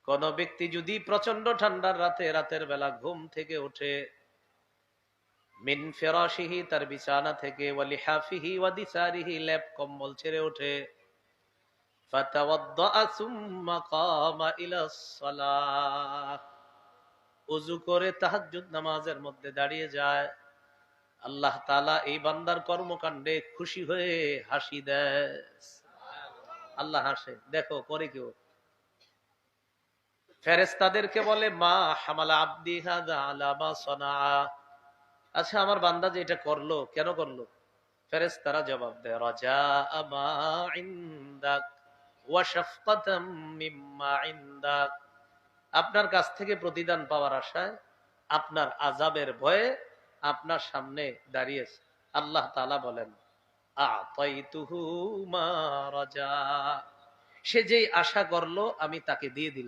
কোন ব্যক্তি যদি প্রচন্ড ঠান্ডার রাতে রাতের বেলা ঘুম থেকে ওঠে, মিন ফিরাশিহি তার বিছানা থেকে, ওয়ালিহাফিহি ওয়াদিসারিহি লেপ কম্বল ছেড়ে ওঠে, ফাতাওয়াদ্দা সুম্মা কামা ইলাস সালাহ, ওযু করে তাহাজ্জুদ নামাজের মধ্যে দাঁড়িয়ে যায়, আল্লাহ তাআলা এই বান্দার কর্মকাণ্ডে খুশি হয়ে হাসি দেয়। আল্লাহ হাসে। দেখো করে কেউ ফেরেশতাদেরকে বলে, মা হামালা আবদি হাযা আলা মা সানা, আচ্ছা আমার বান্দা যে এটা করলো কেন করলো? ফেরেশতারা জবাব দেয়, রাজা মা ইনদাক ওয়া শাফকাতাম মিম্মা ইনদাক, আপনার কাছ থেকে প্রতিদান পাওয়ার আশায়, আপনার আযাবের ভয়ে আপনার সামনে দাঁড়িয়েছে। আল্লাহ তাআলা বলেন, আ'তাইতুহু মা রাজা, সে যেই আশা করলো আমি তাকে দিয়ে দিলাম।